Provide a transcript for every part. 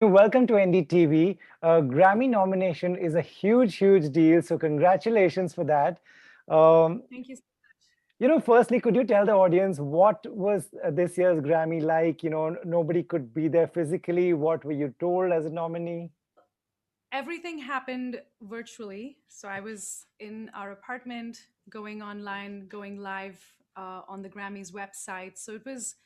Welcome to NDTV. Grammy nomination is a huge, huge deal. So congratulations for that. Um, Thank you so much. Firstly, could you tell the audience what was this year's Grammy like? Nobody could be there physically. What were you told as a nominee? Everything happened virtually. So I was in our apartment, going online, going live on the Grammys website. So it was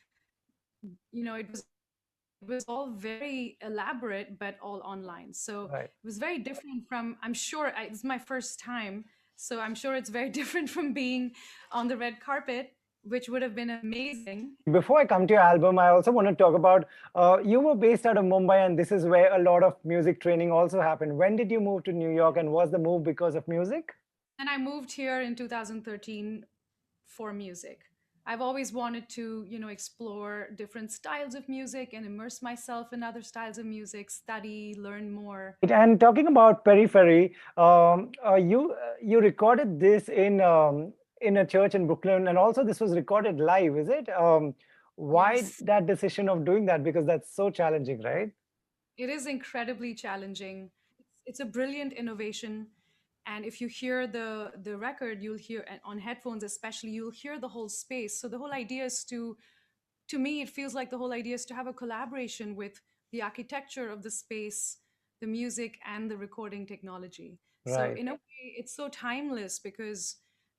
all very elaborate, but all online. So Right. it was very different from. I'm sure it's my first time, so I'm sure it's very different from being on the red carpet, which would have been amazing. Before I come to your album, I also want to talk about you were based out of Mumbai, and this is where a lot of music training also happened. When did you move to New York, and was the move because of music? And I moved here in 2013 for music. I've always wanted to, explore different styles of music and immerse myself in other styles of music, study, learn more. And talking about Periphery, you recorded this in a church in Brooklyn, and also this was recorded live, is it? Why Yes, that decision of doing that? Because that's so challenging, right? it is incredibly challenging. It's a brilliant innovation. And if you hear the record, you'll hear and on headphones especially, you'll hear the whole space. So the whole idea is to me, it feels like the whole idea is to have a collaboration with the architecture of the space, the music, and the recording technology. So Right. in a way, it's so timeless because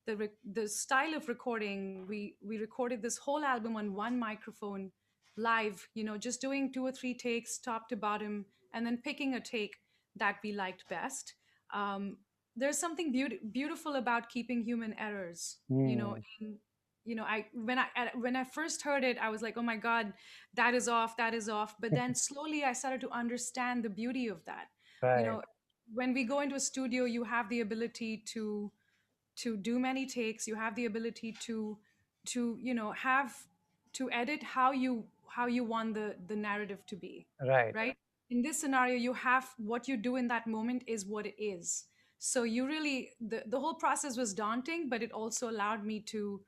the style of recording, we recorded this whole album on one microphone live, just doing two or three takes top to bottom, and then picking a take that we liked best. Um, there's something beautiful about keeping human errors, Hmm. in when I first heard it, I was like, oh my god, that is off. But then slowly I started to understand the beauty of that. you Right. know when we go into a studio, you have the ability to do many takes. You have the ability to have to edit how you want the narrative to be, Right. right? In this scenario, you have what you do in that moment is what it is. So you really, the whole process was daunting, but it also allowed me to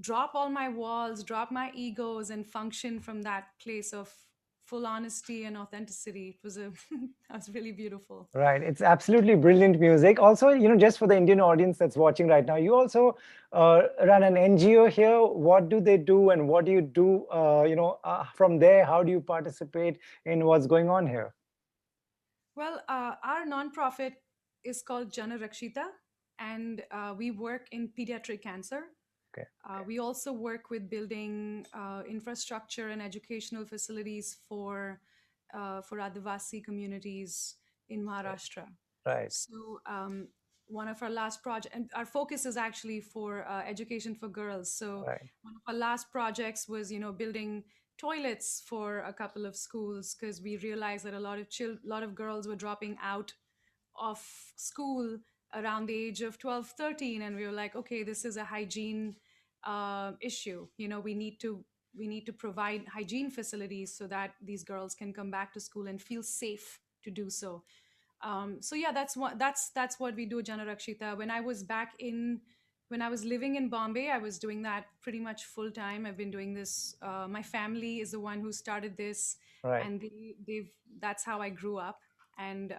drop all my walls, drop my egos, and function from that place of full honesty and authenticity. It was a that was really beautiful. Right. It's absolutely brilliant music. Also, just for the Indian audience that's watching right now, you also run an NGO here. What do they do, and what do you do? From there, how do you participate in what's going on here? Well, our nonprofit is called Jana Rakshita, and we work in pediatric cancer. Okay. We also work with building infrastructure and educational facilities for Adivasi communities in Maharashtra. Right. So one of our last project, and our focus is actually for education for girls. So Right. one of our last projects was, building toilets for a couple of schools because we realized that lot of girls were dropping out of school around the age of 12, 13, and we were like, okay, this is a hygiene issue. We need to provide hygiene facilities so that these girls can come back to school and feel safe to do so. So yeah, that's what we do, Jana Rakshita. When I was living in Bombay, I was doing that pretty much full time. I've been doing this. My family is the one who started this, Right. and they've that's how I grew up. And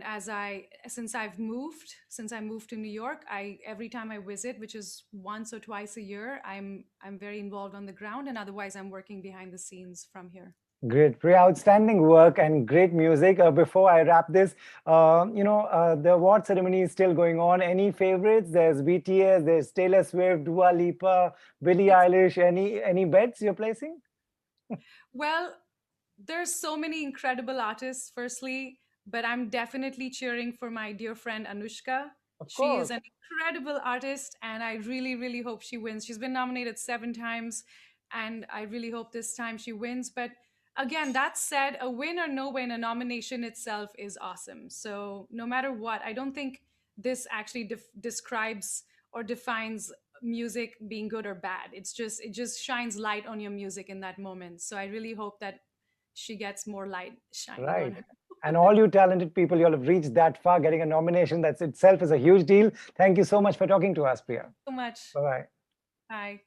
as I since I moved to New York, I every time I visit, which is once or twice a year, I'm very involved on the ground, and otherwise I'm working behind the scenes from here. Great, Priya, outstanding work and great music. Before I wrap this, the award ceremony is still going on. Any favorites? There's BTS, there's Taylor Swift, Dua Lipa, Billie It's Eilish. Any bets you're placing? Well, there's so many incredible artists, firstly, but I'm definitely cheering for my dear friend Anushka. Of She is course. an incredible artist, and I really, really hope she wins. She's been nominated 7 times, and I really hope this time she wins. But again, that said, a win or no win, a nomination itself is awesome. So no matter what, I don't think this actually describes or defines music being good or bad. It just shines light on your music in that moment. So I really hope that she gets more light shining on Right. her. And all you talented people, you all have reached that far. Getting a nomination, that's itself is a huge deal. Thank you so much for talking to us, Priya. So much. Bye bye. Bye.